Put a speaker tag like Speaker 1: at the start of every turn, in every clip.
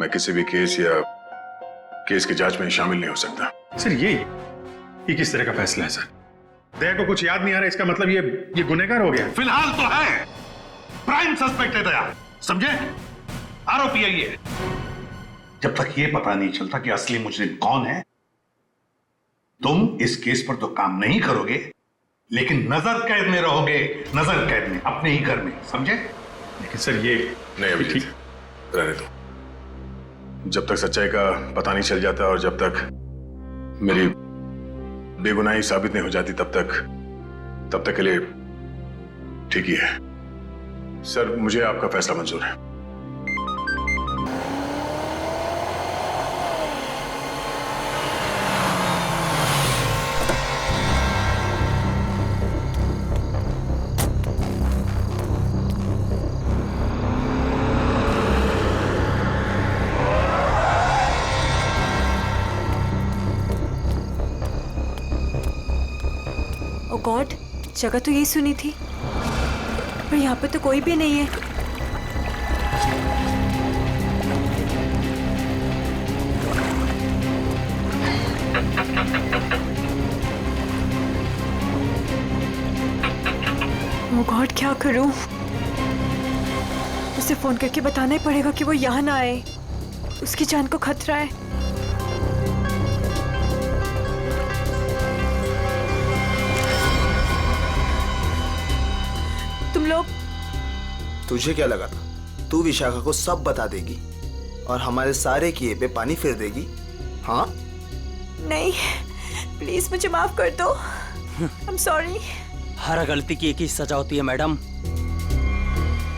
Speaker 1: मैं किसी भी केस या केस की जांच में शामिल नहीं हो सकता।
Speaker 2: सर ये किस तरह का फैसला है सर? दया को कुछ याद नहीं आ रहा, इसका मतलब ये गुनहगार हो गया?
Speaker 3: फिलहाल तो है, प्राइम सस्पेक्ट है दया, समझे? आरोपी है ये। जब तक ये पता नहीं चलता कि असली मुजरिम कौन है, तुम इस केस पर तो काम नहीं करोगे, लेकिन नजर कैद में रहोगे, नजर कैद में, अपने ही घर में, समझे?
Speaker 2: लेकिन सर ये
Speaker 1: नहीं अभिजीत, रहने दो। जब तक सच्चाई का पता नहीं चल जाता और जब तक मेरी बेगुनाही साबित नहीं हो जाती तब तक के लिए ठीक ही है। सर मुझे आपका फैसला मंजूर है।
Speaker 4: ओ गॉड, जगह तो यही सुनी थी, पर यहाँ पे तो कोई भी नहीं है। ओ गॉड, क्या करूं? उसे फोन करके बताना ही पड़ेगा कि वो यहाँ ना आए, उसकी जान को खतरा है। तुम लोग,
Speaker 5: तुझे क्या लगा था तू विशाखा को सब बता देगी और हमारे सारे किए पे पानी फेर देगी? हाँ?
Speaker 4: नहीं, प्लीज मुझे माफ कर दो। I am sorry.
Speaker 6: हर गलती की एक ही सजा होती है मैडम,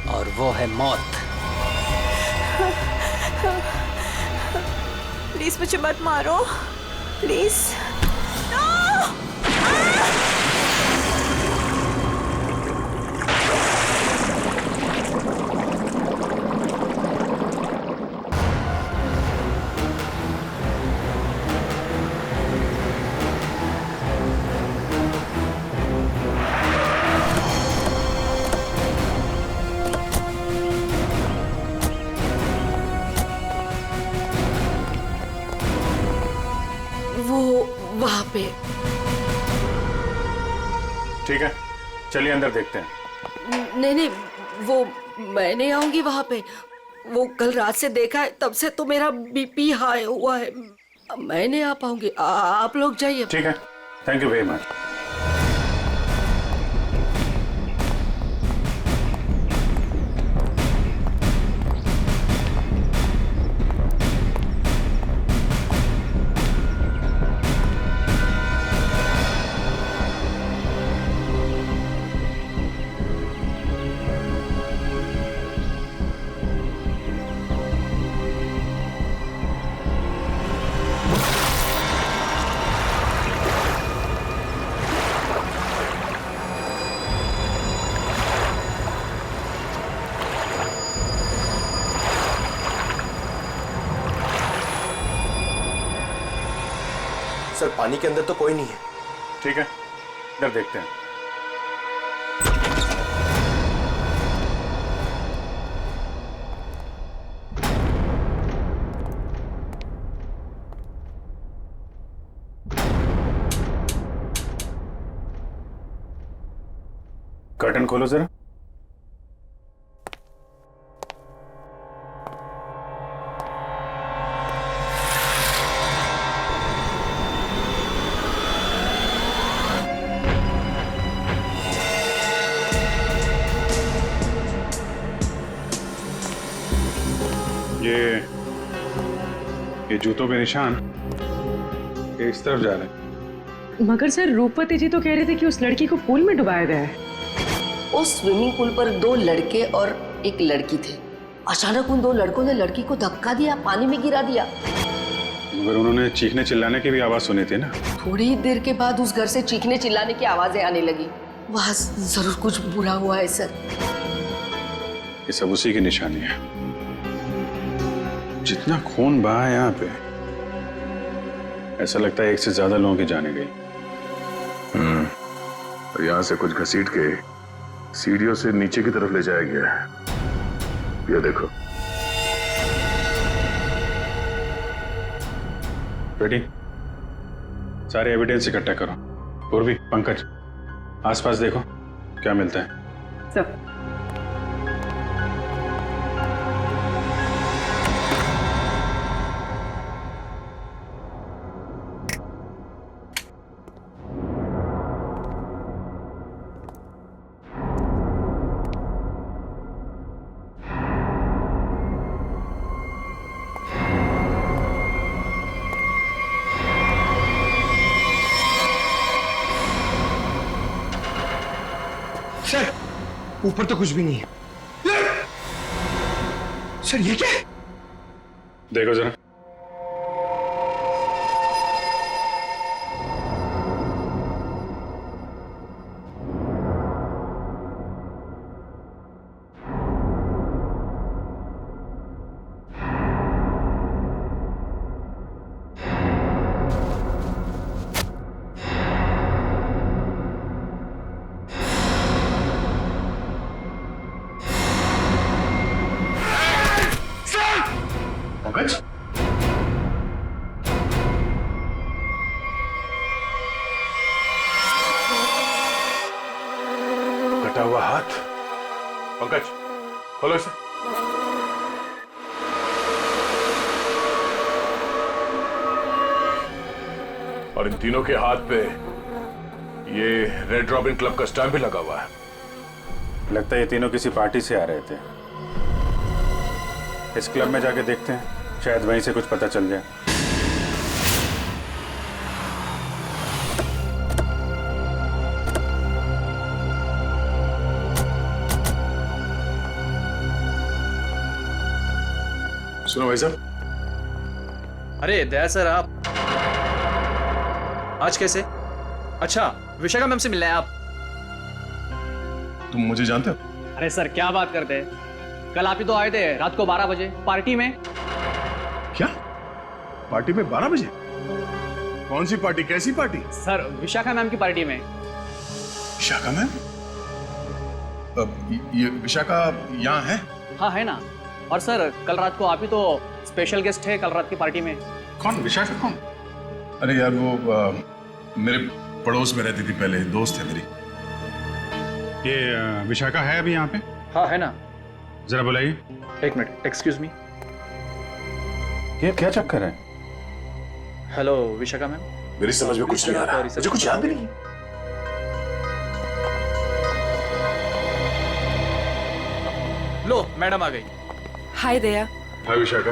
Speaker 6: और वो है मौत।
Speaker 4: प्लीज मुझे मत मारो, प्लीज।
Speaker 7: वहां पे।
Speaker 2: ठीक है, चलिए अंदर देखते हैं।
Speaker 7: नहीं, वो मैं नहीं आऊंगी वहां पे। वो कल रात से देखा है, तब से तो मेरा बीपी हाई हुआ है। मैं नहीं आ पाऊंगी, आप लोग जाइए।
Speaker 2: ठीक है, thank you very much.
Speaker 5: Sir पानी के अंदर तो कोई नहीं है।
Speaker 2: ठीक है, इधर देखते हैं। कर्टन खोलो जरा। ये जूतों के निशान ये इस तरफ जा रहे हैं।
Speaker 8: मगर सर रूपवती जी तो कह रहे थे कि उस लड़की को पूल में डुबाया गया है।
Speaker 7: उस स्विमिंग पूल पर 2 लड़के और एक लड़की थे। अचानक उन 2 लड़कों ने लड़की को धक्का दिया, पानी में गिरा दिया।
Speaker 2: मगर उन्होंने चीखने चिल्लाने की भी आवाज सुनी थी ना।
Speaker 7: थोड़ी देर के बाद उस घर से चीखने चिल्लाने की आवाजें आने लगी। वहां जरूर कुछ बुरा हुआ है सर।
Speaker 2: ये सब उसी की निशानी है। जितना खून बहा है यहाँ पे, ऐसा लगता है एक से ज्यादा लोगों की जाने गई।
Speaker 1: और यहाँ से कुछ घसीट के सीढ़ियों से नीचे की तरफ ले जाया गया है। ये देखो।
Speaker 2: बेटी, सारे एविडेंस इकट्ठा करो। पूर्वी, पंकज, आसपास देखो क्या मिलता है।
Speaker 8: सर
Speaker 9: सर, ऊपर तो कुछ भी नहीं है। सर ये क्या है?
Speaker 2: देखो जरा।
Speaker 1: पंकज, कटा हुआ हाथ। पंकज, खोलो इसे। और इन तीनों के हाथ पे ये रेड रॉबिन क्लब का स्टैम्प भी लगा हुआ है।
Speaker 2: लगता है ये तीनों किसी पार्टी से आ रहे थे। इस क्लब में जाके देखते हैं, शायद वहीं से कुछ पता चल जाए।
Speaker 1: सुनो भाई साहब,
Speaker 10: अरे दया सर, आप आज कैसे? अच्छा, विशाखा मैम से मिलना है आप?
Speaker 1: तुम मुझे जानते हो?
Speaker 10: अरे सर क्या बात करते हैं, कल आप ही तो आए थे रात को 12 बजे पार्टी में।
Speaker 1: क्या पार्टी में 12 बजे? कौन सी पार्टी, कैसी पार्टी?
Speaker 10: सर विशाखा मैम की पार्टी में।
Speaker 1: विशाखा मैम? ये विशाखा यहाँ है?
Speaker 10: हाँ है ना। और सर कल रात को आप ही तो स्पेशल गेस्ट है कल रात की पार्टी में।
Speaker 1: कौन? विशाखा कौन? अरे यार वो मेरे पड़ोस में रहती थी पहले, दोस्त है मेरी।
Speaker 2: ये विशाखा है अभी यहाँ पे?
Speaker 10: हाँ है ना।
Speaker 2: जरा बुलाइए।
Speaker 10: एक मिनट, एक्सक्यूज मी।
Speaker 2: ये क्या चक्कर है?
Speaker 10: Hello Vishakha ma'am.
Speaker 1: मेरी समझ में कुछ नहीं आ रहा, मुझे कुछ याद भी नहीं।
Speaker 10: लो मैडम आ गई।
Speaker 4: हाय दया,
Speaker 1: हाय विशाखा।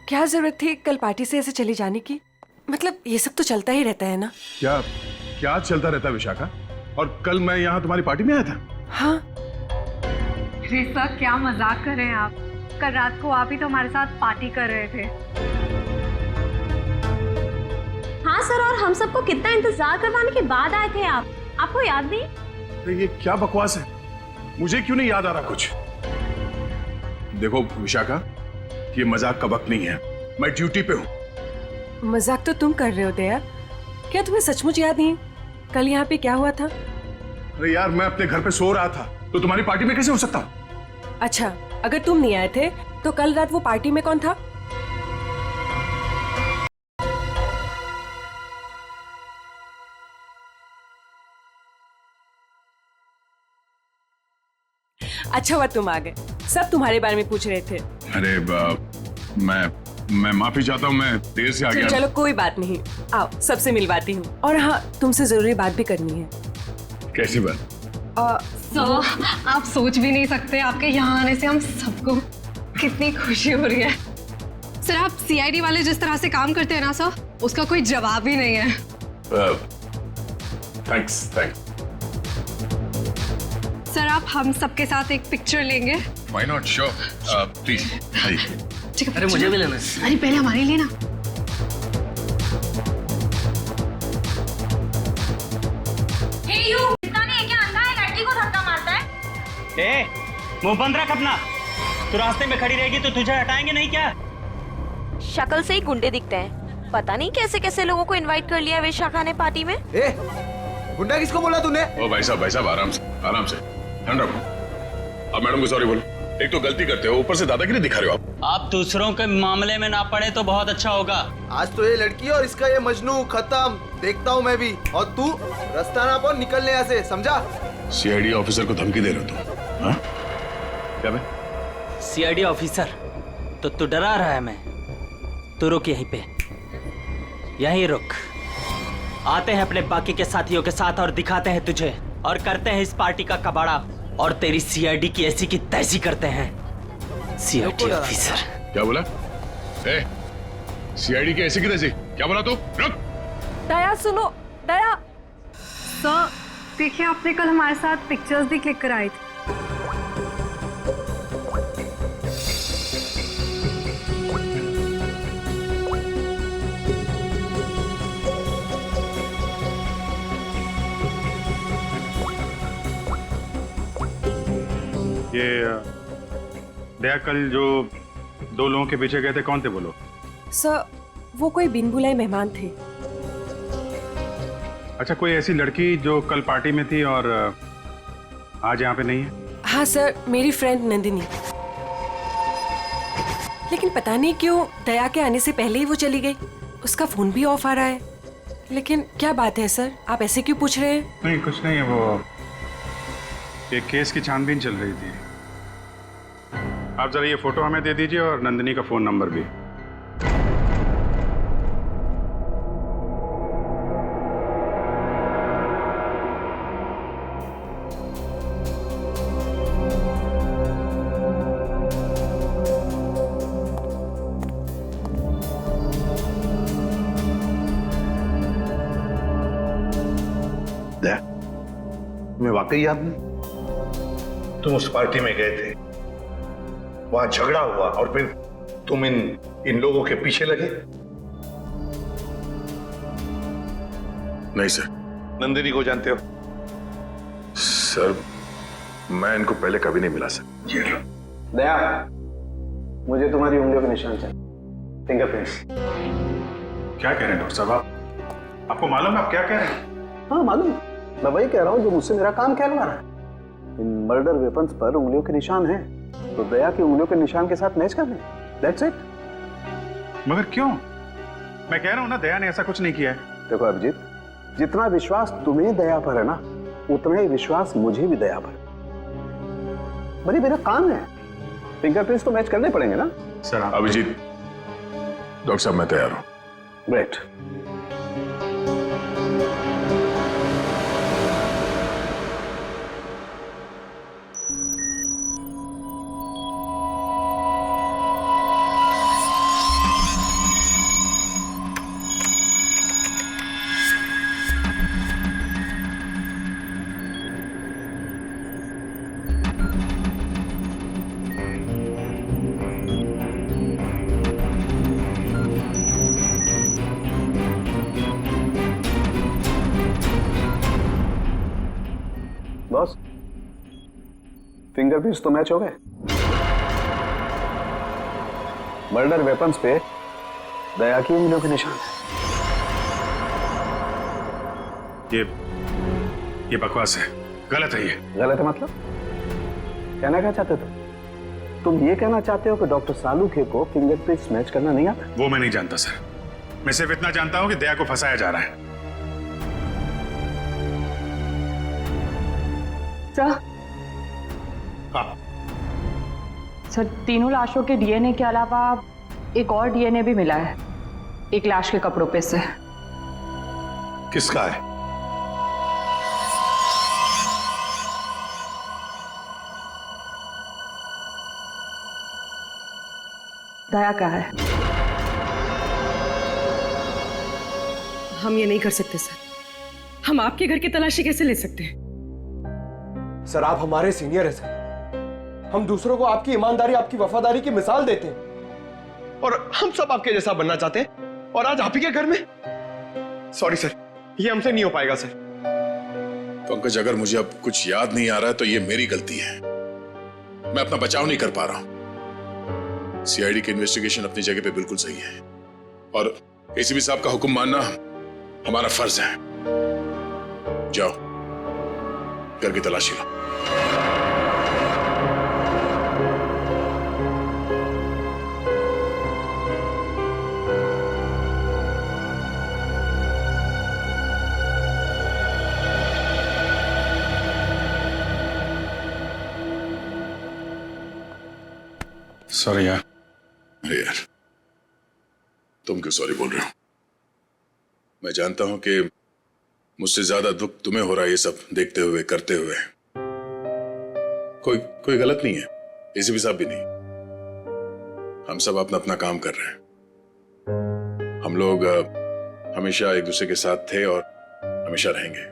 Speaker 4: क्या जरूरत थी कल पार्टी से ऐसे चले जाने की? मतलब ये सब तो चलता ही रहता है ना।
Speaker 1: क्या क्या चलता रहता है विशाखा? और कल मैं यहाँ तुम्हारी पार्टी में आया था।
Speaker 4: हाँ
Speaker 11: अरे सर क्या मजाक कर रहे हैं आप? कल रात को आप ही तो हमारे साथ पार्टी कर रहे थे।
Speaker 12: हाँ सर, और हम सबको कितना इंतजार करवाने के बाद आए थे आप, आपको याद नहीं?
Speaker 1: अरे ये क्या बकवास है, मुझे क्यों नहीं याद आ रहा कुछ? देखो विशाखा, ये मजाक का वक्त नहीं है, मैं ड्यूटी पे हूँ।
Speaker 4: मजाक तो तुम कर रहे हो दया, क्या तुम्हें सचमुच याद नहीं कल यहाँ पे क्या हुआ था?
Speaker 1: अरे यार मैं अपने घर पे सो रहा था, तो तुम्हारी पार्टी में कैसे हो सकता हूँ?
Speaker 4: अच्छा, अगर तुम नहीं आए थे तो कल रात वो पार्टी में कौन था? अच्छा हुआ तुम आ गए, सब तुम्हारे बारे में पूछ रहे थे।
Speaker 1: अरे मैं माफी चाहता हूँ, मैं देर से आ गया।
Speaker 4: चलो कोई बात नहीं, आओ सबसे मिलवाती हूँ। और हाँ, तुमसे जरूरी बात भी करनी है।
Speaker 1: कैसी बात?
Speaker 11: सर आप सोच भी नहीं सकते, आपके यहाँ आने से हम सबको कितनी खुशी हो रही है। सर आप सीआईडी वाले जिस तरह से काम करते हैं ना सर, उसका कोई जवाब ही नहीं है।
Speaker 1: थैंक्स।
Speaker 11: सर आप हम सबके साथ एक पिक्चर लेंगे?
Speaker 1: Why not, sure, please.
Speaker 11: ठीक है।
Speaker 6: अरे मुझे भी लेना है।
Speaker 11: अरे पहले हमारे लिए ना।
Speaker 6: मुंह बंद रख अपना, तू रास्ते में खड़ी रहेगी तो तुझे हटाएंगे नहीं क्या?
Speaker 12: शक्ल से ही गुंडे दिखते हैं, पता नहीं कैसे कैसे लोगों को इनवाइट कर लिया विशाखा ने पार्टी में।
Speaker 5: गुंडा किसको बोला तूने?
Speaker 1: ओ भाई साहब आराम से ध्यान रखो। अब मैडम को सॉरी बोलो, एक तो गलती करते हो, ऊपर से दादागिरी दिखा रहे हो आप।
Speaker 6: आप दूसरों के मामले में ना पड़े तो बहुत अच्छा होगा।
Speaker 5: आज तो ये लड़की और इसका ये मजनू खत्म, देखता हूँ मैं भी। और तू रास्ता ना पाओ निकलने यहाँ से, समझा?
Speaker 1: सीआईडी ऑफिसर को धमकी दे रहे हो तुम? हाँ? क्या बे?
Speaker 6: सीआईडी ऑफिसर तो तू डरा रहा है? मैं तू रुक यहीं पे, यहीं रुक। आते हैं अपने बाकी के साथियों के साथ और दिखाते हैं तुझे, और करते हैं इस पार्टी का कबाड़ा, और तेरी सीआईडी की ऐसी की तैसी करते हैं। सीआईडी ऑफिसर
Speaker 1: क्या बोला? सीआईडी की ऐसी की तैसी क्या बोला तू? रुक।
Speaker 4: दया सुनो, दया।
Speaker 11: सर देखिए, आपने कल हमारे साथ पिक्चर्स भी क्लिक कराई थी।
Speaker 2: ये दया कल जो 2 लोगों के पीछे गए थे, कौन थे वो लोग?
Speaker 4: सर वो कोई बिन बुलाए मेहमान थे।
Speaker 2: अच्छा, कोई ऐसी लड़की जो कल पार्टी में थी और आज यहाँ पे नहीं है?
Speaker 4: हाँ सर, मेरी फ्रेंड नंदिनी। लेकिन पता नहीं क्यों दया के आने से पहले ही वो चली गई। उसका फोन भी ऑफ आ रहा है। लेकिन क्या बात है सर, आप ऐसे क्यों पूछ रहे हैं?
Speaker 2: नहीं, कुछ नहीं है। वो एक केस की छानबीन चल रही थी। आप जरा ये फोटो हमें दे दीजिए और नंदिनी का फोन नंबर भी।
Speaker 3: तुम्हें वाकई याद नहीं? तुम उस पार्टी में गए थे, वहां झगड़ा हुआ और फिर तुम इन लोगों के पीछे लगे?
Speaker 1: नहीं सर।
Speaker 3: नंदिनी को जानते हो?
Speaker 1: सर मैं इनको पहले कभी नहीं मिला सर।
Speaker 3: ये लो।
Speaker 13: दया, मुझे तुम्हारी उंगलियों के निशान चाहिए, फिंगरप्रिंट्स।
Speaker 2: क्या कह रहे हैं डॉक्टर साहब? आपको मालूम है आप क्या कह रहे हैं?
Speaker 13: हाँ मालूम, मैं वही कह रहा हूँ जो मुझसे मेरा काम कहलवा रहा है। इन मर्डर वेपन्स पर उंगलियों के निशान हैं, तो दया की उंगलियों के निशान के साथ मैच कर लें। That's it.
Speaker 2: मगर क्यों? मैं कह रहा हूँ ना, दया ने ऐसा कुछ नहीं किया है।
Speaker 13: देखो अभिजीत, जितना विश्वास तुम्हें दया पर है ना, उतना ही विश्वास मुझे भी दया पर। भाई मेरा काम है, फिंगरप्रिंट्स तो मैच करने पड़ेंगे ना
Speaker 2: सर।
Speaker 1: अभिजीत, डॉक्टर साहब मैं तैयार हूँ।
Speaker 13: ग्रेट। बॉस, फिंगरप्रिंट्स तो मैच हो गए। मर्डर वेपन्स पे दया की उंगलियों के निशान है।
Speaker 2: ये बकवास है, गलत है। ये
Speaker 13: गलत है मतलब? कहना क्या चाहते हो तुम? ये कहना चाहते हो कि डॉक्टर सालूखे को फिंगरप्रिंट्स मैच करना नहीं आता?
Speaker 2: वो मैं नहीं जानता सर। मैं सिर्फ इतना जानता हूं कि दया को फंसाया जा रहा है।
Speaker 8: सर, तीनों लाशों के डीएनए के अलावा एक और डीएनए भी मिला है, एक लाश के कपड़ों पे से।
Speaker 3: किसका है?
Speaker 8: दया का है।
Speaker 4: हम ये नहीं कर सकते सर। हम आपके घर की तलाशी कैसे ले सकते हैं?
Speaker 9: सर आप हमारे सीनियर हैं सर। हम दूसरों को आपकी ईमानदारी, आपकी वफादारी की मिसाल देते हैं, और हम सब आपके जैसा बनना चाहते हैं, और आज आप ही के घर में। सॉरी सर, ये हमसे नहीं हो पाएगा सर।
Speaker 1: पंकज, अगर मुझे अब कुछ याद नहीं आ रहा है तो ये मेरी गलती है। मैं अपना बचाव नहीं कर पा रहा हूं। सीआईडी की इन्वेस्टिगेशन अपनी जगह पे बिल्कुल सही है, और एसीपी साहब का हुक्म मानना हमारा फर्ज है। जाओ, घर की तलाशी लो।
Speaker 2: सॉरी यार।
Speaker 1: अरे यार, तुम क्यों सॉरी बोल रहे हो? मैं जानता हूं कि मुझसे ज्यादा दुख तुम्हें हो रहा है ये सब देखते हुए, करते हुए। कोई गलत नहीं है, एसीपी साहब भी नहीं। हम सब अपना अपना काम कर रहे हैं। हम लोग हमेशा एक दूसरे के साथ थे और हमेशा रहेंगे।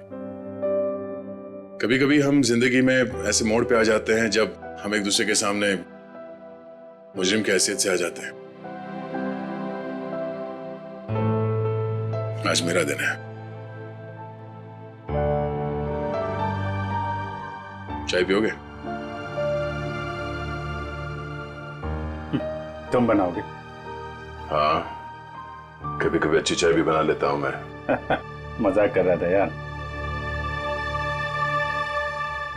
Speaker 1: कभी कभी हम जिंदगी में ऐसे मोड़ पे आ जाते हैं जब हम एक दूसरे के सामने मुजरिम की हैसियत से आ जाते हैं। आज मेरा दिन है। चाय पियोगे?
Speaker 2: तुम बनाओगे?
Speaker 1: हाँ, कभी कभी अच्छी चाय भी बना लेता हूं मैं।
Speaker 2: मजाक कर रहा था यार।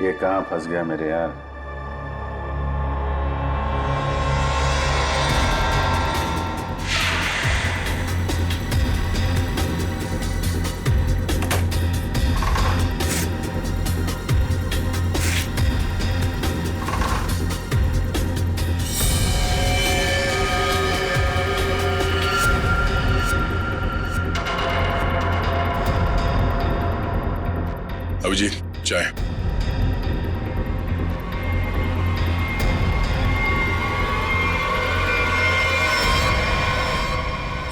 Speaker 2: ये कहां फंस गया मेरे यार।
Speaker 1: अभिजीत, चाय।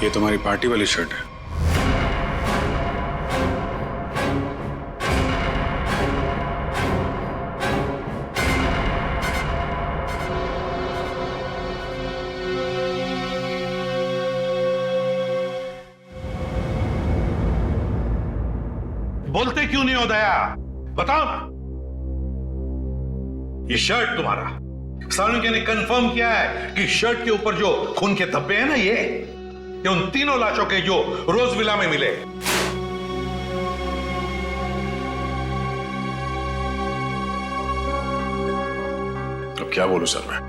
Speaker 2: ये तुम्हारी पार्टी वाली शर्ट है।
Speaker 3: बोलते क्यों नहीं हो दया? बताओ ना। ये शर्ट तुम्हारा, सालुंके ने कंफर्म किया है कि शर्ट के ऊपर जो खून के धब्बे हैं ना, ये उन तीनों लाशों के जो रोज विला में मिले।
Speaker 1: अब क्या बोलूं सर मैं?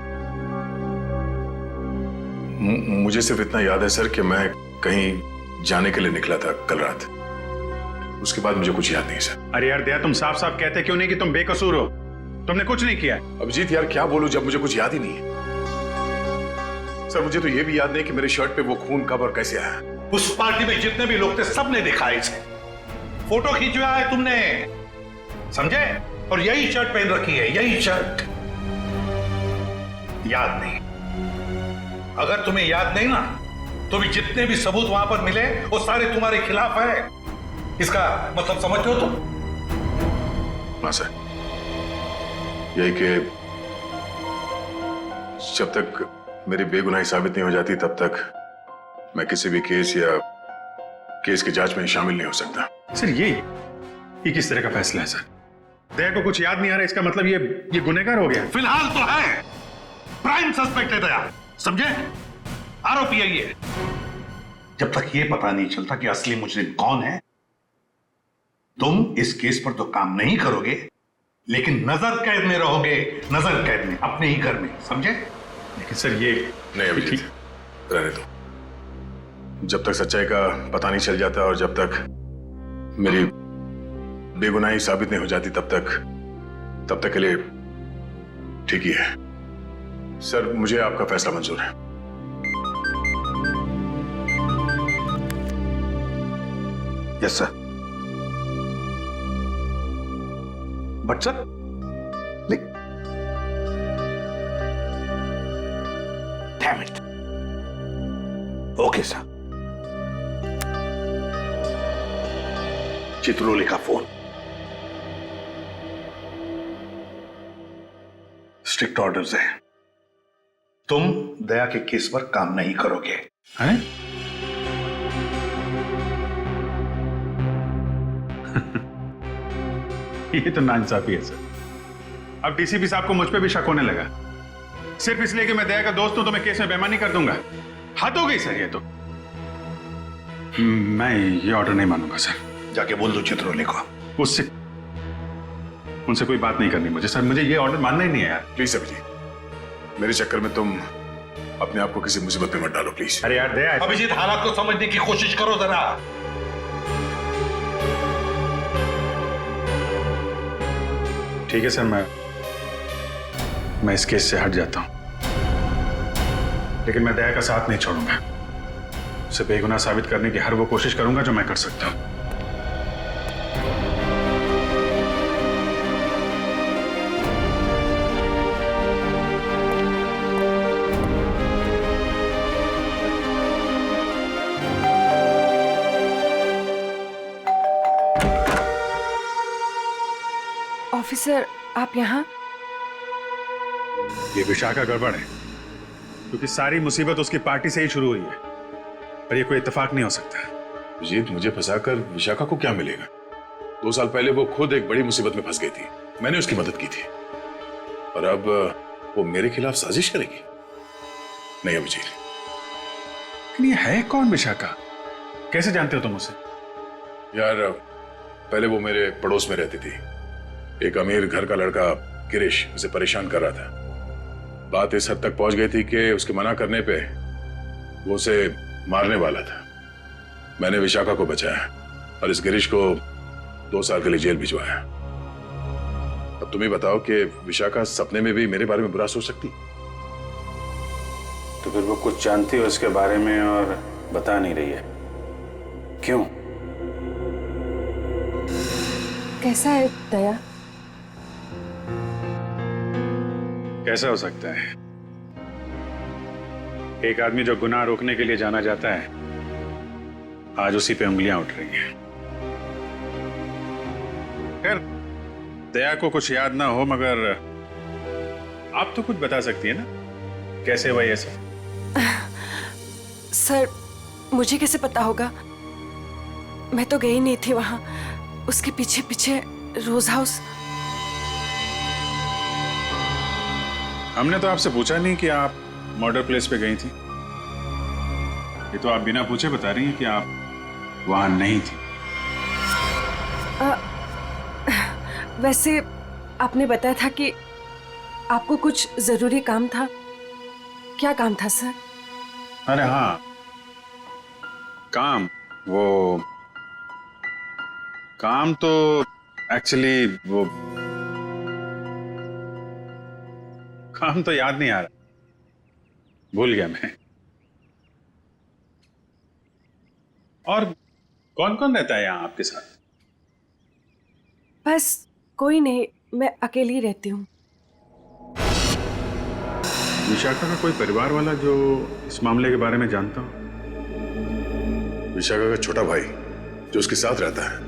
Speaker 1: मुझे सिर्फ इतना याद है सर कि मैं कहीं जाने के लिए निकला था कल रात। उसके बाद मुझे कुछ याद नहीं सर।
Speaker 2: अरे यार दया, तुम साफ साफ कहते क्यों नहीं कि तुम बेकसूर हो? तुमने कुछ नहीं किया है।
Speaker 1: अभिजीत यार, क्या बोलूं जब मुझे कुछ याद ही नहीं है। सर मुझे तो यह भी याद नहीं कि मेरे शर्ट पे वो खून कब और कैसे आया।
Speaker 3: उस पार्टी में जितने भी लोग थे सबने दिखा इसे। फोटो खींचवाया है तुमने, समझे? और यही शर्ट पहन रखी है, यही शर्ट। याद नहीं? अगर तुम्हें याद नहीं ना, तो भी जितने भी सबूत वहां पर मिले वो सारे तुम्हारे खिलाफ है। इसका मतलब समझते हो तुम?
Speaker 1: हाँ सर, यही कि जब तक मेरी बेगुनाही साबित नहीं हो जाती तब तक मैं किसी भी केस या केस की जांच में शामिल नहीं हो सकता।
Speaker 2: सर ये किस तरह का फैसला है सर? दया को कुछ याद नहीं आ रहा, इसका मतलब ये गुनहगार हो गया?
Speaker 3: फिलहाल तो है, प्राइम सस्पेक्ट है दया, समझे? आरोपी है ये। जब तक ये पता नहीं चलता कि असली मुजरिम कौन है, तुम इस केस पर तो काम नहीं करोगे, लेकिन नजर कैद में रहोगे, नजर कैद में, अपने ही घर में, समझे?
Speaker 2: लेकिन सर ये
Speaker 1: नहीं अभिजीत, रहने दो। जब तक सच्चाई का पता नहीं चल जाता और जब तक मेरी बेगुनाही साबित नहीं हो जाती तब तक के लिए ठीक ही है। सर मुझे आपका फैसला मंजूर है।
Speaker 3: Yes sir. But sir, damn it. Okay sir. Chitrole का फोन। स्ट्रिक्ट ऑर्डर्स है, तुम दया के केस पर काम नहीं करोगे।
Speaker 2: हैं? ये तो नाइंसाफी है सर। अब डीसीपी साहब को मुझ पे भी शक होने लगा, सिर्फ इसलिए कि मैं दया का दोस्त हूं तो मैं केस में बेईमानी कर दूंगा। हद हो गई सर ये तो। मैं ये ऑर्डर नहीं मानूंगा सर।
Speaker 3: जाके बोल दो चित्रोले को।
Speaker 2: उनसे कोई बात नहीं करनी मुझे सर, मुझे ये ऑर्डर मानना ही नहीं है यार।
Speaker 1: प्लीज अभिजीत, मेरे चक्कर में तुम अपने आप को किसी मुसीबत में मत डालो प्लीज।
Speaker 2: अरे यार दया,
Speaker 3: अभिजीत हालात को समझने की कोशिश करो जरा।
Speaker 2: ठीक है सर, मैं इस केस से हट जाता हूं। लेकिन मैं दया का साथ नहीं छोड़ूंगा। उसे बेगुनाह साबित करने की हर वो कोशिश करूंगा जो मैं कर सकता हूं।
Speaker 4: ऑफिसर, आप यहाँ?
Speaker 2: ये विशाखा गड़बड़ है, क्योंकि सारी मुसीबत उसकी पार्टी से ही शुरू हुई है, और ये कोई इत्तेफाक नहीं हो सकता।
Speaker 1: अजीत, मुझे फंसाकर विशाखा को क्या मिलेगा? 2 साल पहले वो खुद एक बड़ी मुसीबत में फंस गई थी, मैंने उसकी मदद की थी, और अब वो मेरे खिलाफ साजिश करेगी? नहीं अभिजीत।
Speaker 2: लेकिन ये है कौन विशाखा? कैसे जानते हो तुम उसे?
Speaker 1: यार, पहले वो मेरे पड़ोस में रहती थी। एक अमीर घर का लड़का गिरीश उसे परेशान कर रहा था। बात इस हद तक पहुंच गई थी कि उसके मना करने पे वो उसे मारने वाला था। मैंने विशाखा को बचाया और इस गिरीश को 2 साल के लिए जेल भिजवाया। अब तुम ही बताओ कि विशाखा सपने में भी मेरे बारे में बुरा सोच सकती?
Speaker 2: तो फिर वो कुछ जानती हो इसके बारे में और बता नहीं रही है, क्यों?
Speaker 4: कैसा है दया?
Speaker 2: कैसा हो सकता है? एक आदमी जो गुनाह रोकने के लिए जाना जाता है, आज उसी पे उंगलियां उठ रही हैं। खैर, दया को कुछ याद ना हो, मगर आप तो कुछ बता सकती है ना, कैसे हुआ ये सब?
Speaker 4: सर, मुझे कैसे पता होगा? मैं तो गई नहीं थी वहां। उसके पीछे पीछे रोज हाउस।
Speaker 2: हमने तो आपसे पूछा नहीं कि आप मर्डर प्लेस पे गई थी। ये तो आप बिना पूछे बता रही हैं कि आप वहां नहीं थी।
Speaker 4: वैसे आपने बताया था कि आपको कुछ जरूरी काम था। क्या काम था सर?
Speaker 2: अरे हाँ, काम तो एक्चुअली वो काम तो याद नहीं आ रहा, भूल गया मैं। और कौन कौन रहता है यहाँ आपके साथ?
Speaker 4: बस कोई नहीं, मैं अकेली रहती हूँ।
Speaker 2: विशाखा का कोई परिवार वाला जो इस मामले के बारे में जानता हो?
Speaker 1: विशाखा का छोटा भाई जो उसके साथ रहता है,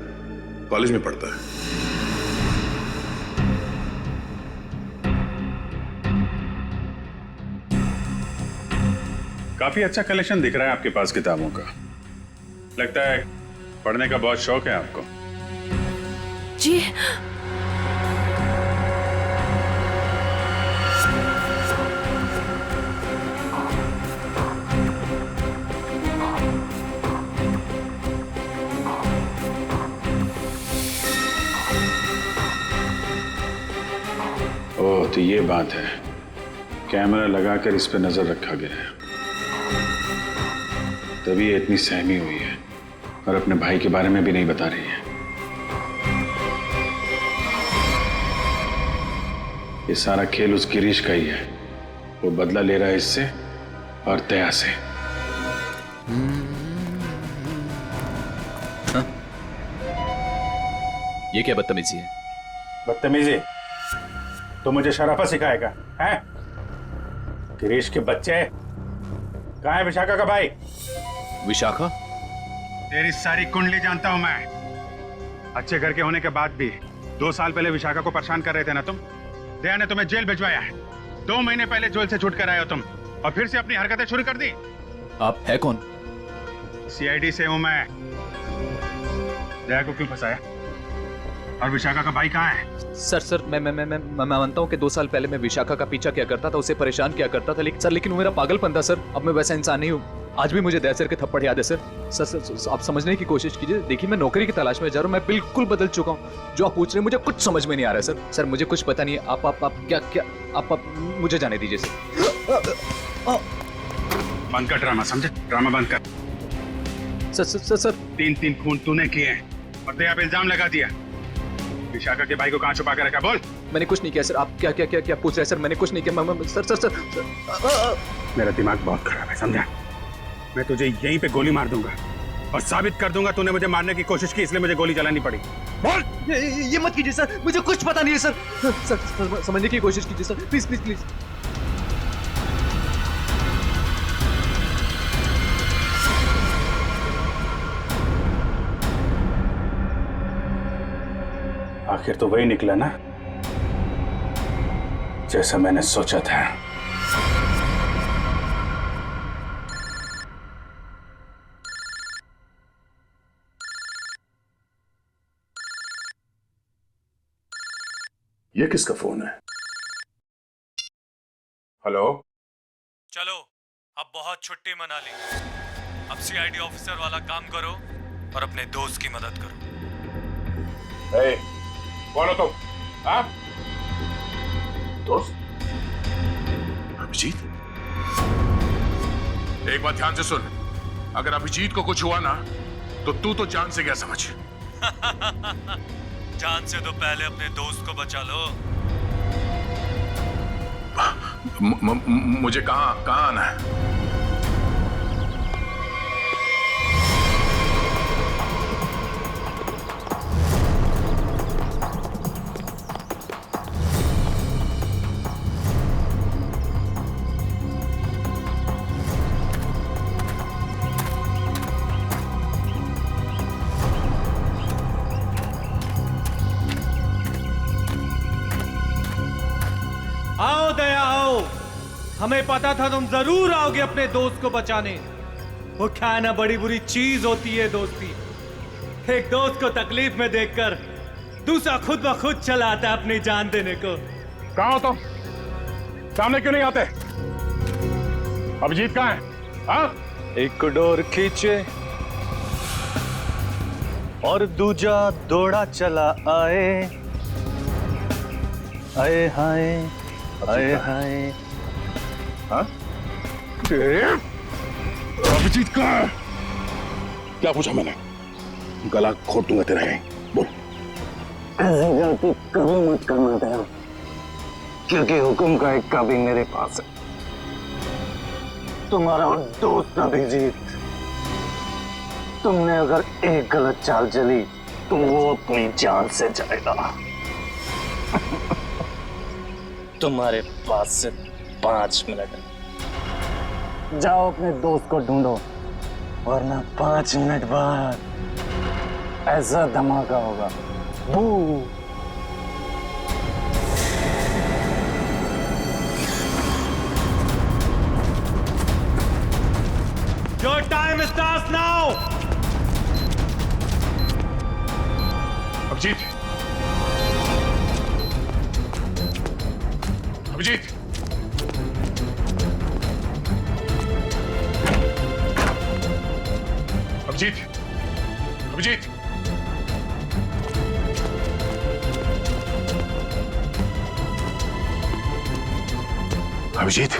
Speaker 1: कॉलेज में पढ़ता है।
Speaker 2: काफी अच्छा कलेक्शन दिख रहा है आपके पास किताबों का। लगता है पढ़ने का बहुत शौक है आपको।
Speaker 4: जी।
Speaker 2: ओह, तो ये बात है। कैमरा लगाकर इस पे नजर रखा गया है, तभी ये इतनी सहमी हुई है और अपने भाई के बारे में भी नहीं बता रही है। ये सारा खेल उस गिरीश का ही है। वो बदला ले रहा है इससे और दया से।
Speaker 14: हाँ? ये क्या बदतमीजी है?
Speaker 2: बदतमीजी? तो मुझे शराफत सिखाएगा हैं? गिरीश के बच्चे, कहाँ है विशाखा का भाई?
Speaker 14: विशाखा?
Speaker 2: तेरी सारी कुंडली जानता हूं मैं। अच्छे घर के होने के बाद भी 2 साल पहले विशाखा को परेशान कर रहे थे ना तुम। दया ने तुम्हें जेल भिजवाया है। 2 महीने पहले जेल से छूट कर आए हो तुम, और फिर से अपनी हरकतें शुरू कर दी।
Speaker 14: आप है कौन?
Speaker 2: सीआईडी से हूं मैं। दया को क्यों फंसाया? और विशाखा का भाई कहाँ है?
Speaker 14: सर मैं मानता हूँ कि 2 साल पहले मैं विशाखा का पीछा किया करता था, उसे परेशान किया करता था, लेकिन वो मेरा पागलपन था सर। अब मैं वैसा इंसान नहीं हूँ। आज भी मुझे दया सर के थप्पड़ याद है सर। सर आप समझने की कोशिश कीजिए। देखिए, मैं नौकरी की तलाश में जा रहा हूँ। मैं बिल्कुल बदल चुका हूँ। जो आप पूछ रहे हैं मुझे कुछ समझ में नहीं आ रहा है सर। सर मुझे कुछ पता नहीं है। आप मुझे जाने दीजिए सर।
Speaker 2: बंद कर ड्रामा, समझे? ड्रामा बंद कर।
Speaker 14: सर
Speaker 2: 3 खून तूने किए हैं और दया पे इल्जाम लगा दिया। विशाखा के भाई को कहाँ छुपा कर रखा? बोल।
Speaker 14: मैंने कुछ नहीं किया सर। आप क्या पूछ रहे हैं सर? मैंने कुछ नहीं किया। सर
Speaker 2: मेरा दिमाग बहुत खराब है, समझा? मैं तुझे यहीं पे गोली मार दूंगा और साबित कर दूंगा तूने मुझे मारने की कोशिश की, इसलिए मुझे गोली चलानी पड़ी। बोल।
Speaker 14: ये मत कीजिए सर, मुझे कुछ पता नहीं है सर। सर समझने की कोशिश कीजिए सर, प्लीज प्लीज प्लीज।
Speaker 2: आखिर तो वही निकला ना जैसा मैंने सोचा था।
Speaker 1: ये किसका फोन है? हेलो?
Speaker 14: चलो अब बहुत छुट्टी मना ली, अब सीआईडी ऑफिसर वाला काम करो और अपने दोस्त की मदद करो।
Speaker 1: ए, कौन हो तुम? हाँ? दोस्त? अभिजीत? एक बात ध्यान से सुन, अगर अभिजीत को कुछ हुआ ना तो तू तो जान से गया समझ।
Speaker 14: जान से तो पहले अपने दोस्त को बचा लो।
Speaker 1: मुझे कहाँ आना है?
Speaker 10: आओ दया आओ, हमें पता था तुम जरूर आओगे अपने दोस्त को बचाने। वो क्या ना बड़ी बुरी चीज होती है दोस्ती। एक दोस्त को तकलीफ में देखकर दूसरा खुद ब खुद चला आता है अपनी जान देने को।
Speaker 2: कहाँ हो तुम? सामने क्यों नहीं आते? अभिजीत कहाँ है? हाँ?
Speaker 10: एक डोर खींचे और दूजा दौड़ा चला आए, आए हाय आए हाय।
Speaker 1: हाँ? अभिजीत कहाँ है? क्या पूछा मैंने? गला घोट दूंगा तेरा यहीं। बोल।
Speaker 13: ऐसी गलती कभी मत करना दया, क्योंकि हुक्म का एक कभी मेरे पास है। तुम्हारा दोस्त अभिजीत, तुमने अगर एक गलत चाल चली तो वो अपनी जान से जाएगा। तुम्हारे पास से 5 मिनट जाओ, अपने दोस्त को ढूंढो, वरना 5 मिनट बाद ऐसा धमाका होगा। बू।
Speaker 10: Your time starts now.
Speaker 1: Abhijit, Abhijit, Abhijit, Abhijit, Abhijit,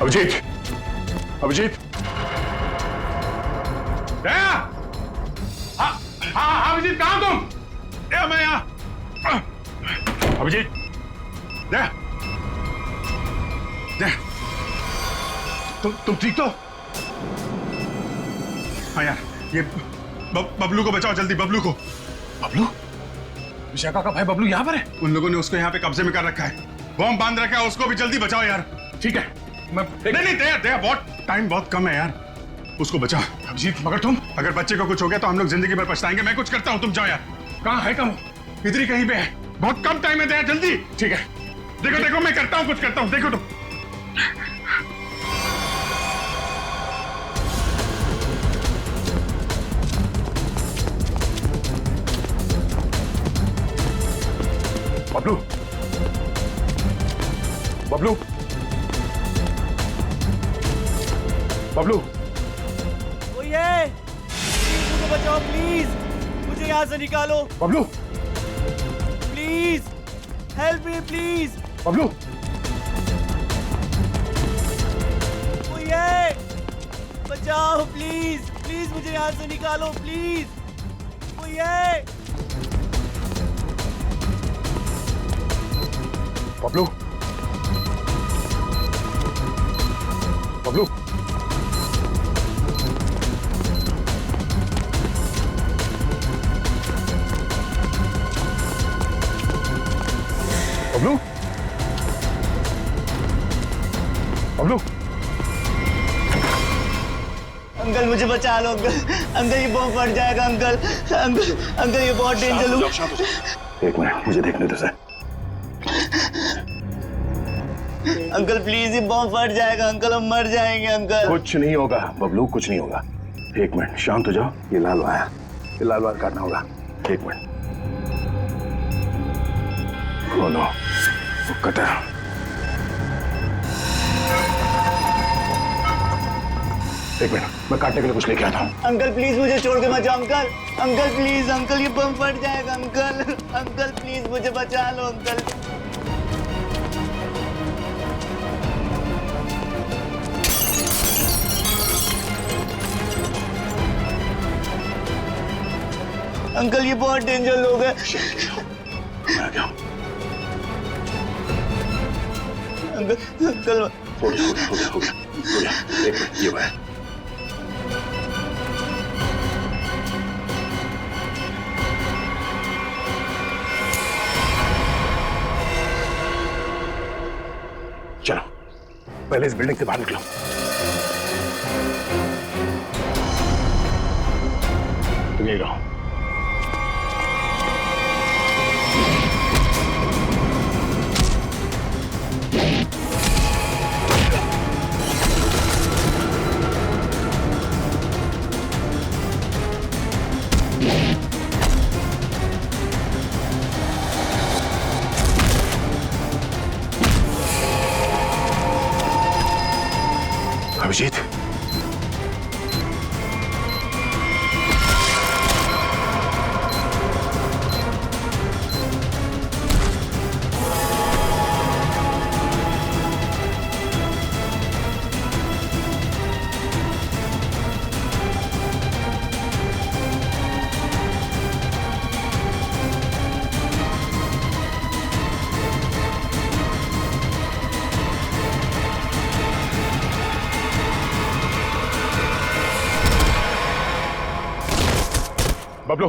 Speaker 1: Abhijit, Abhijit, दया! हाँ, अभिजीत कहाँ तुम? दया, मैं यहाँ। अभिजीत, दया, दया, तुम ठीक तो? हाँ यार, ये बबलू को बचाओ जल्दी, बबलू को। बबलू? विशाखा का भाई बबलू यहाँ पर है? उन लोगों ने उसको यहाँ पे कब्जे में कर रखा है, बॉम्ब बांध रखा है, उसको भी जल्दी बचाओ यार। ठीक है, मैं नहीं दया, दया, बहुत टाइम बहुत कम है यार, उसको बचाओ। अभिजीत, मगर तुम, अगर बच्चे को कुछ हो गया तो हम लोग जिंदगी भर पछताएंगे। मैं कुछ करता हूँ, तुम जाओ यार। कहाँ है? कम इधर ही कहीं पे है, बहुत कम टाइम है, दया जल्दी। ठीक है, देखो देखो मैं करता हूँ, कुछ करता हूँ, देखो तुम। बबलू, बबलू, बबलू,
Speaker 10: ये मुझे बचाओ प्लीज, मुझे यहाँ से निकालो।
Speaker 1: Bablu,
Speaker 10: please help me please.
Speaker 1: Bablu,
Speaker 10: ये बचाओ प्लीज, प्लीज मुझे यहाँ से निकालो प्लीज। ये
Speaker 1: बबलू, बबलू, बबलू, बबलू,
Speaker 15: अंकल मुझे बचा लो अंकल। अंकल ये बॉम्ब फट जाएगा अंकल। अंकल अंकल ये बहुत डेंजर।
Speaker 13: एक मिनट मुझे देखने दो सर।
Speaker 15: अंकल प्लीज ये बॉम्ब फट जाएगा अंकल, हम मर जाएंगे अंकल।
Speaker 13: कुछ नहीं होगा बबलू, कुछ नहीं होगा। एक मिनट शांत हो जाओ। ये लाल वायर, ये लाल वायर काटना होगा। एक मिनट। ओ नो, वो कटा। एक मिनट मैं काटने के लिए कुछ लेके आता हूँ।
Speaker 15: अंकल प्लीज मुझे छोड़ के मत जाओ अंकल। अंकल प्लीज अंकल ये बम फट जाएगा अंकल। अंकल प्लीज मुझे बचा लो अंकल। अंकल ये बहुत डेंजर लोग हैं।
Speaker 13: मैं आ गया।
Speaker 15: अंकल अंकल
Speaker 13: हो गया। एक मिनट ये वायर। चलो पहले इस बिल्डिंग से बाहर निकलो। तुम यही रहो। अभिजीत, बबलू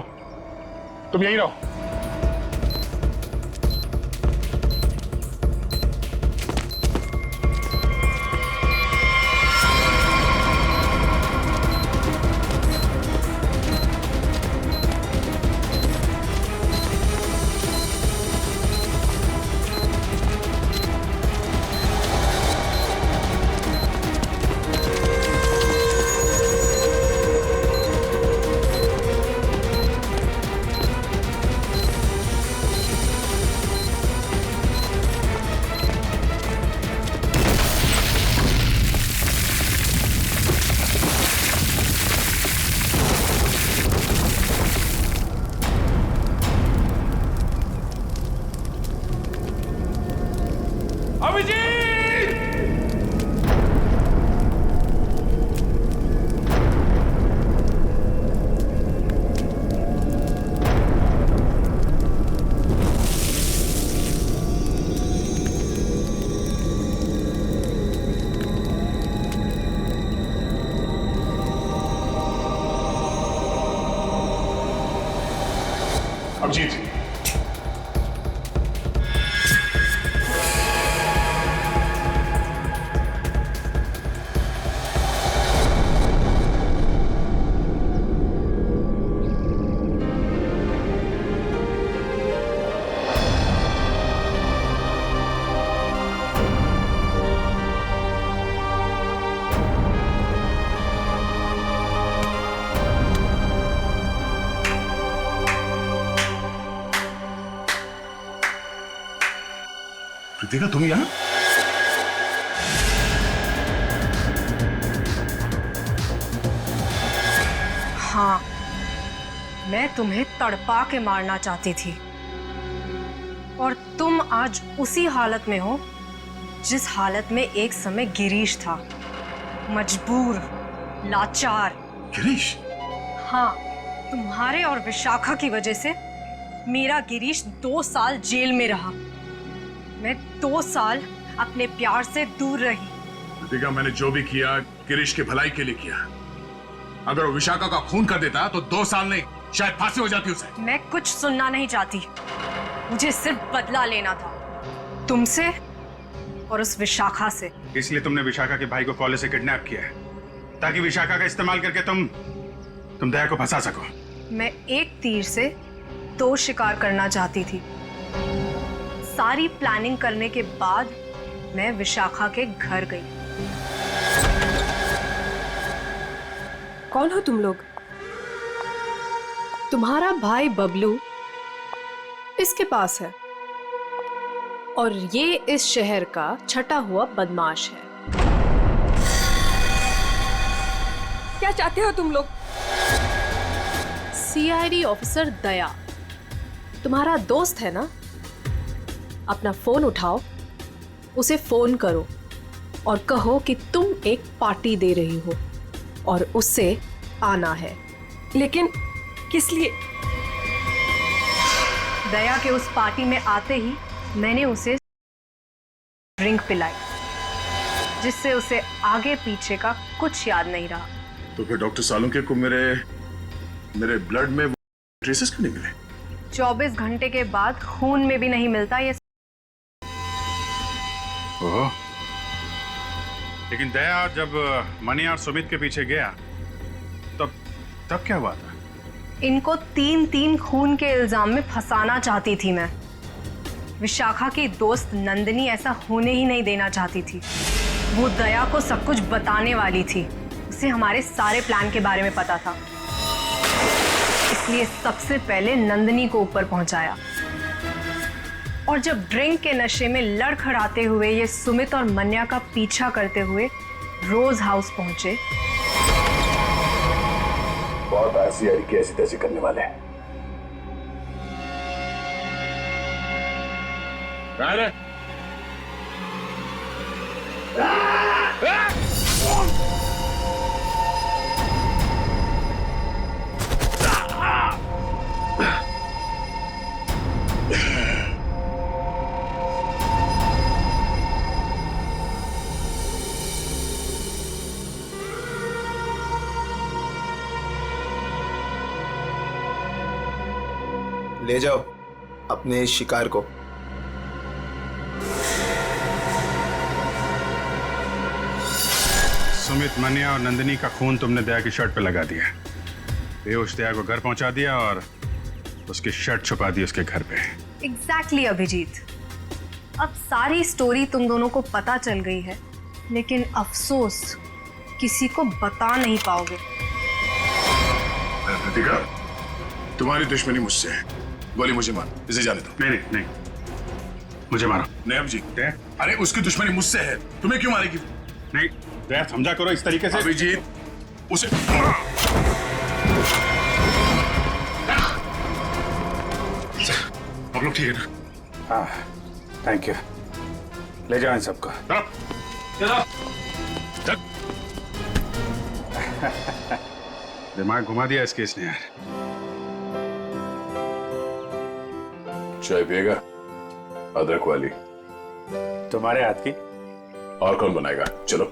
Speaker 13: तुम यहीं रहो। अभिजीत, कृतिका तुम यहाँ?
Speaker 11: हाँ, मैं तुम्हें तड़पा के मारना चाहती थी और तुम आज उसी हालत में हो जिस हालत में एक समय गिरीश था, मजबूर, लाचार।
Speaker 1: गिरीश?
Speaker 11: हाँ, तुम्हारे और विशाखा की वजह से मेरा गिरीश 2 साल जेल में रहा। मैं 2 साल अपने प्यार से दूर रही।
Speaker 1: रितिका, मैंने जो भी किया गिरीश की भलाई के लिए किया। अगर वो विशाखा का खून कर देता तो 2 साल नहीं शायद फांसी हो जाती उसे।
Speaker 11: मैं कुछ सुनना नहीं चाहती, मुझे सिर्फ बदला लेना था तुमसे और उस विशाखा से।
Speaker 2: इसलिए तुमने विशाखा के भाई को कॉलेज से किडनैप किया है, ताकि विशाखा का इस्तेमाल करके तुम दया को फंसा सको।
Speaker 11: मैं एक तीर से 2 शिकार करना चाहती थी। सारी प्लानिंग करने के बाद मैं विशाखा के घर गई।
Speaker 4: कौन हो तुम लोग?
Speaker 11: तुम्हारा भाई बबलू इसके पास है और ये इस शहर का छटा हुआ बदमाश है।
Speaker 4: क्या चाहते हो तुम लोग?
Speaker 11: सीआईडी ऑफिसर दया तुम्हारा दोस्त है ना? अपना फोन उठाओ, उसे फोन करो और कहो कि तुम एक पार्टी दे रही हो और उससे आना है।
Speaker 4: लेकिन किस लिए?
Speaker 11: दया के उस पार्टी में आते ही मैंने उसे ड्रिंक पिलाई, जिससे उसे आगे पीछे का कुछ याद नहीं रहा।
Speaker 1: तो फिर डॉक्टर सालुंके को मेरे ब्लड में ट्रेसेस क्यों नहीं मिले?
Speaker 11: 24 घंटे के बाद खून में भी नहीं मिलता ये।
Speaker 2: ओह, लेकिन दया जब मनी और सुमित के पीछे गया तब क्या हुआ था?
Speaker 11: इनको 3 खून के इल्जाम में फंसाना चाहती थी मैं। विशाखा की दोस्त नंदिनी ऐसा होने ही नहीं देना चाहती थी। वो दया को सब कुछ बताने वाली थी, उसे हमारे सारे प्लान के बारे में पता था, इसलिए सबसे पहले नंदिनी को ऊपर पहुंचाया। और जब ड्रिंक के नशे में लड़खड़ाते हुए ये सुमित और मन्या का पीछा करते हुए रोज हाउस पहुंचे,
Speaker 1: बहुत ऐसी ऐसी तैसी करने वाले हैं।
Speaker 5: ले जाओ अपने शिकार को।
Speaker 2: सुमित, मन्या और नंदिनी का खून तुमने दया की शर्ट पे लगा दिया। बेहोश दया को घर पहुंचा दिया और उसकी शर्ट छुपा दी उसके घर पे।
Speaker 11: एग्जैक्टली अभिजीत, अब सारी स्टोरी तुम दोनों को पता चल गई है, लेकिन अफसोस किसी को बता नहीं पाओगे।
Speaker 1: रितिका, तुम्हारी दुश्मनी मुझसे है। गोली मुझे मार, इसे जाने दो।
Speaker 2: नहीं, मुझे मारो।
Speaker 1: नहीं अभिजीत, अरे उसकी दुश्मनी मुझसे है, तुम्हें क्यों मारेगी?
Speaker 2: नहीं दया, समझा करो इस तरीके से।
Speaker 1: अभिजीत, उसे आप लोग ठीक है ना?
Speaker 2: हाँ, थैंक यू। ले जाओ इन सबको। दिमाग घुमा दिया इस केस ने यार।
Speaker 1: चाय पिएगा? अदरक वाली।
Speaker 2: तुम्हारे हाथ की।
Speaker 1: और कौन बनाएगा? चलो।